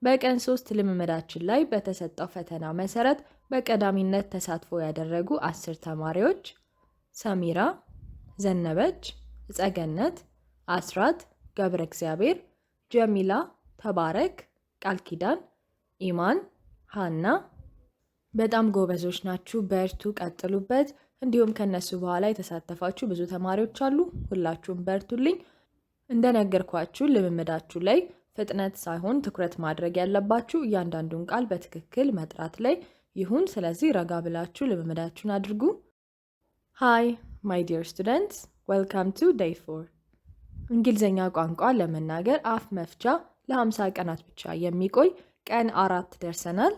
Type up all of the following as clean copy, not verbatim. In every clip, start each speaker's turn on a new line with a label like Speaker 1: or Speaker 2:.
Speaker 1: በቀን 3 ልምምዳችን ላይ በተሰጠው ፈተና መሰረት በቀዳሚነት ተሳትፎ ያደረጉ 10 ተማሪዎች ሰሚራ፣ ዘነበች፣ ጸገነት፣ አስራት፣ ገብረ እግዚአብሔር፣ ጀሚላ፣ ተባረክ፣ ቃል ኪዳን፣ ኢማን፣ ሃና በጣም ጎበዞች ናችሁ፣ በርቱ፣ ቀጥሉበት። እንዲሁም ከነሱ በኋላ የተሳተፋችሁ ብዙ ተማሪዎች አሉ። ሁላችሁም በርቱልኝ። እንደነገርኳችሁ ልምምዳችሁ ላይ ፍጥነት ሳይሆን ትኩረት ማድረግ ያለባችሁ እያንዳንዱን ቃል በትክክል መጥራት ላይ ይሁን። ስለዚህ ረጋ ብላችሁ ልምምዳችሁን አድርጉ። ሃይ ማይ ዲር ስቱደንትስ ዌልካም ቱ ዴይ 4። እንግሊዝኛ ቋንቋ ለመናገር አፍ መፍቻ ለ50 ቀናት ብቻ የሚቆይ ቀን 4 ደርሰናል።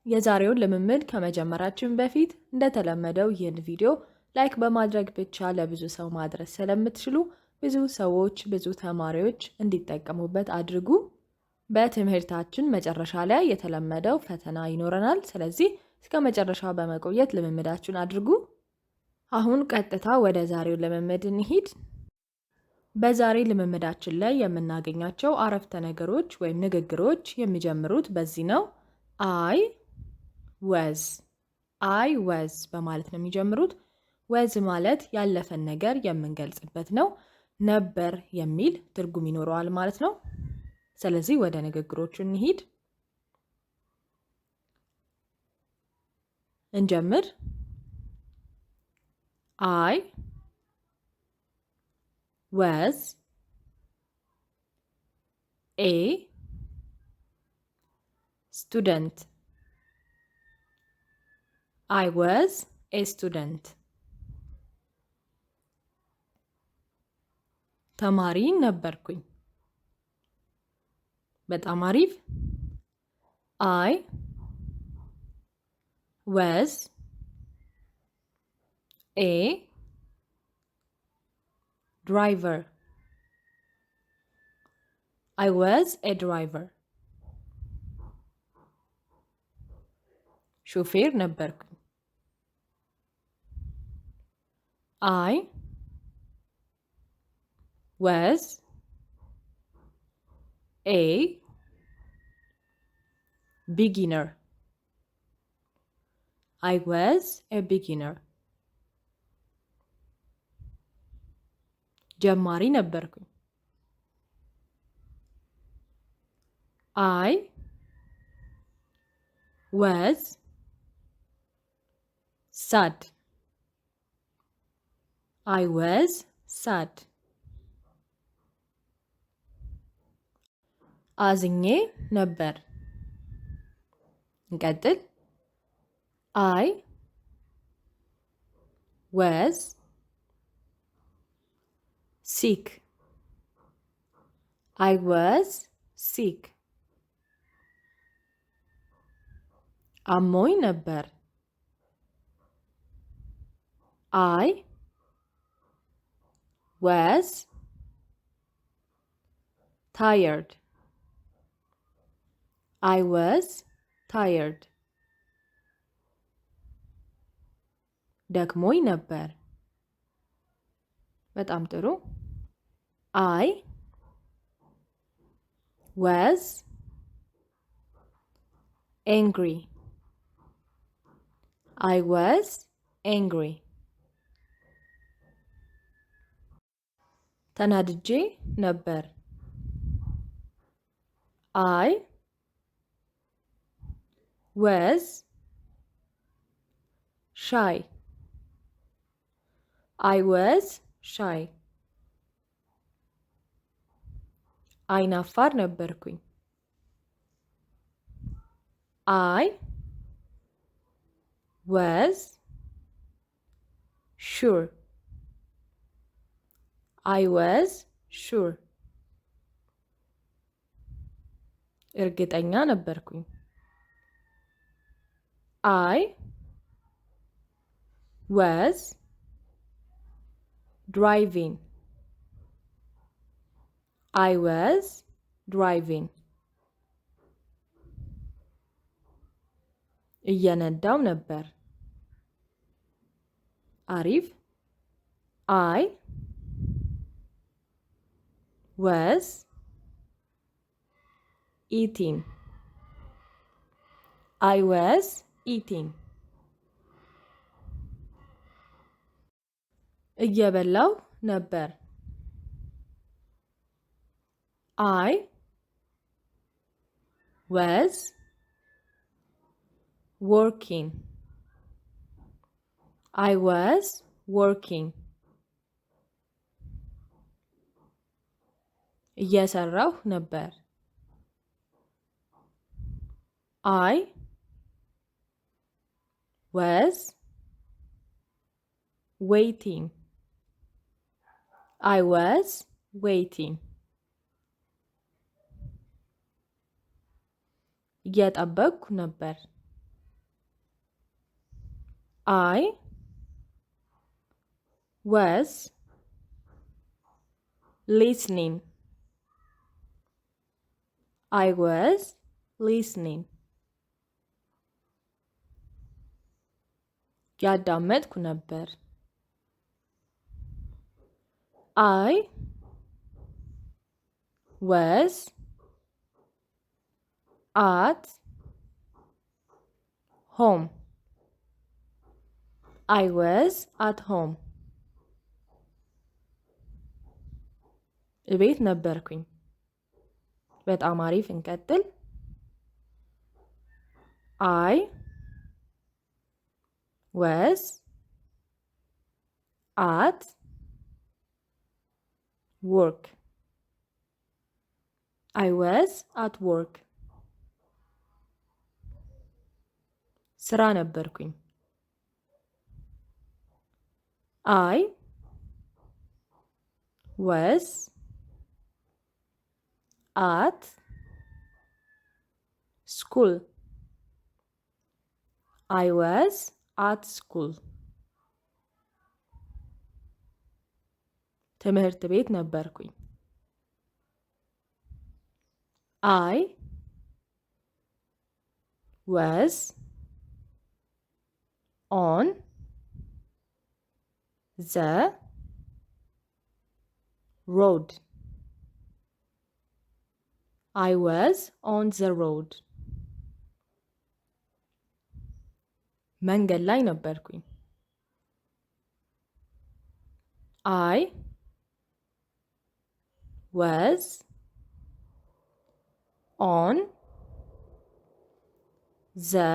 Speaker 1: የዛሬውን ልምምድ ከመጀመራችን በፊት እንደተለመደው ይህን ቪዲዮ ላይክ በማድረግ ብቻ ለብዙ ሰው ማድረስ ስለምትችሉ ብዙ ሰዎች ብዙ ተማሪዎች እንዲጠቀሙበት አድርጉ። በትምህርታችን መጨረሻ ላይ የተለመደው ፈተና ይኖረናል። ስለዚህ እስከ መጨረሻ በመቆየት ልምምዳችሁን አድርጉ። አሁን ቀጥታ ወደ ዛሬው ልምምድ እንሂድ። በዛሬ ልምምዳችን ላይ የምናገኛቸው አረፍተ ነገሮች ወይም ንግግሮች የሚጀምሩት በዚህ ነው። አይ ወዝ በማለት ነው የሚጀምሩት። ወዝ ማለት ያለፈን ነገር የምንገልጽበት ነው። ነበር የሚል ትርጉም ይኖረዋል ማለት ነው። ስለዚህ ወደ ንግግሮቹ እንሂድ። እንጀምር። I was a student. I was a student. ተማሪ ነበርኩኝ። በጣም አሪፍ። I was a driver. I was a driver. ሹፌር ነበርኩኝ። I was a beginner. I was a beginner. ጀማሪ ነበርኩኝ። I was sad. I was sad. አዝኜ ነበር። እንቀጥል። I was sick. I was sick. አሞኝ ነበር። I was tired. I was tired. ደክሞኝ ነበር። በጣም ጥሩ። I was angry. I was angry. ተናድጄ ነበር። I was shy. I was shy. አይናፋር ነበርኩኝ። I was sure. I was sure. እርግጠኛ ነበርኩኝ። I was driving. I was driving. እየነዳው ነበር። አሪፍ። I was eating. I was eating. እየበላው ነበር። I was working. I was working. እየሰራሁ ነበር። I was waiting. I was waiting. እየጠበቅኩ ነበር። I was listening. I was listening. ያዳመጥኩ ነበር። I was at home. I was at home. እቤት ነበርኩኝ። በጣም አሪፍ እንቀጥል። I was at work. I was at work. ስራ ነበርኩኝ። I was at school. I was at school. ትምህርት ቤት ነበርኩኝ። I was on the road. I was on the road. መንገድ ላይ ነበርኩኝ። I was on the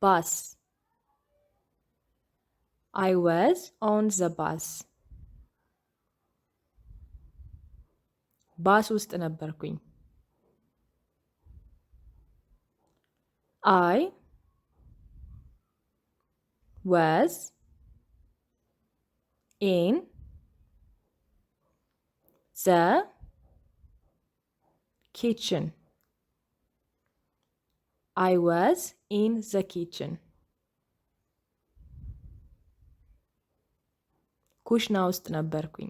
Speaker 1: bus. I was on the bus. ባስ ውስጥ ነበርኩኝ። I was in the kitchen. I was in the kitchen. ኩሽና ውስጥ ነበርኩኝ።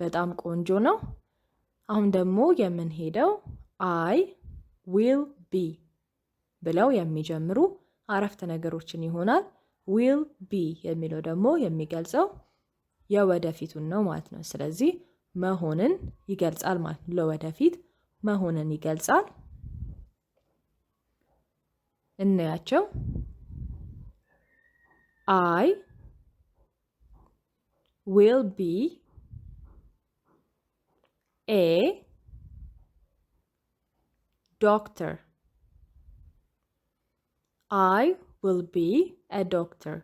Speaker 1: በጣም ቆንጆ ነው። አሁን ደግሞ የምንሄደው I will be ብለው የሚጀምሩ አረፍተ ነገሮችን ይሆናል። will be የሚለው ደግሞ የሚገልጸው የወደፊቱን ነው ማለት ነው። ስለዚህ መሆንን ይገልጻል ማለት ነው። ለወደፊት መሆንን ይገልጻል። እናያቸው። I will be a doctor. I will be a doctor.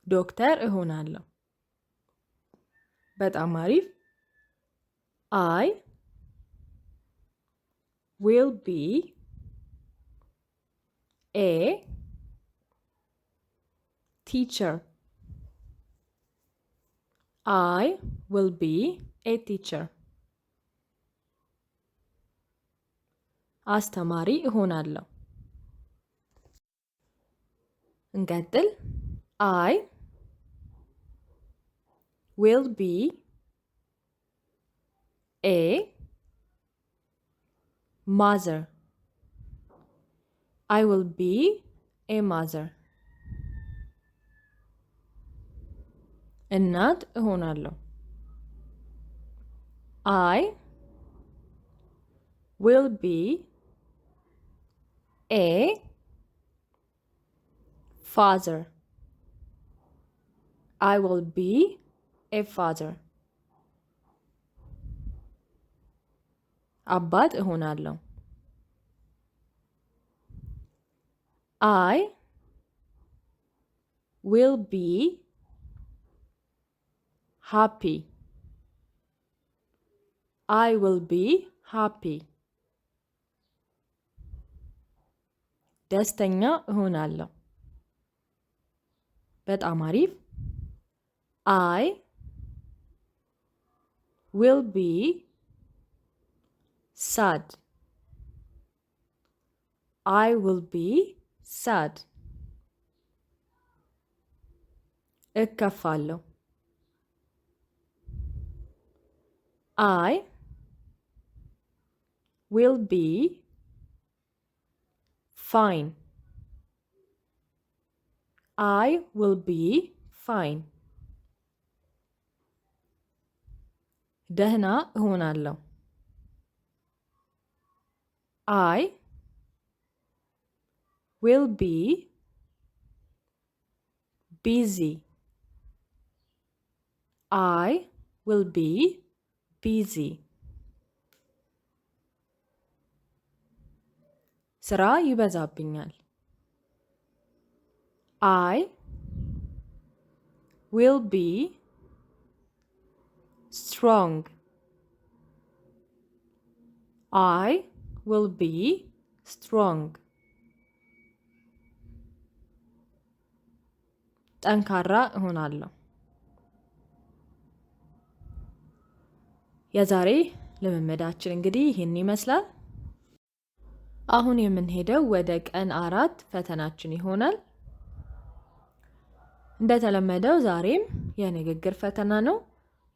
Speaker 1: ዶክተር እሆናለሁ። በጣም አሪፍ። I will be a teacher. I will be a teacher. አስተማሪ እሆናለሁ። እንቀጥል። I will be a mother. I will be a mother. እናት እሆናለሁ። I will be a father. I will be a father. አባት እሆናለሁ። I will be happy. I will be happy. ደስተኛ እሆናለሁ። በጣም አሪፍ። I will be sad. I will be sad. እከፋለሁ። I will be fine. I will be fine. ደህና እሆናለሁ። I will be busy. I will be busy. ስራ ይበዛብኛል። I will be strong. I will be strong. ጠንካራ እሆናለሁ። የዛሬ ልምምዳችን እንግዲህ ይህን ይመስላል። አሁን የምንሄደው ወደ ቀን 4 ፈተናችን ይሆናል። እንደተለመደው ዛሬም የንግግር ፈተና ነው።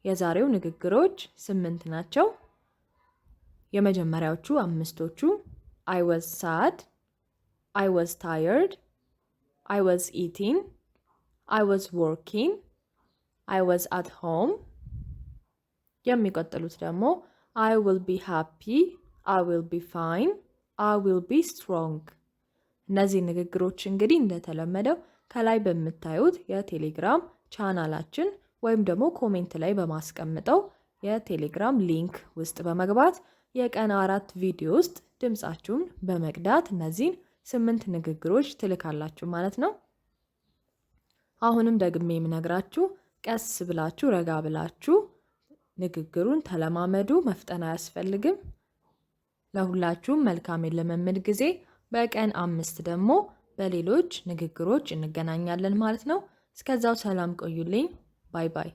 Speaker 1: የዛሬው ንግግሮች 8 ናቸው። የመጀመሪያዎቹ 5ቶቹ I was sad, I was tired, I was eating, I was working, I was at home። የሚቀጥሉት ደግሞ I will be happy, I will be fine, I will be strong። እነዚህ ንግግሮች እንግዲህ እንደተለመደው ከላይ በምታዩት የቴሌግራም ቻናላችን ወይም ደግሞ ኮሜንት ላይ በማስቀምጠው የቴሌግራም ሊንክ ውስጥ በመግባት የቀን 4 ቪዲዮ ውስጥ ድምጻችሁን በመቅዳት እነዚህን 8 ንግግሮች ትልካላችሁ ማለት ነው። አሁንም ደግሜ የምነግራችሁ ቀስ ብላችሁ ረጋ ብላችሁ ንግግሩን ተለማመዱ። መፍጠን አያስፈልግም። ለሁላችሁም መልካም የልምምድ ጊዜ። በቀን 5 ደግሞ በሌሎች ንግግሮች እንገናኛለን ማለት ነው። እስከዛው ሰላም ቆዩልኝ። ባይ ባይ።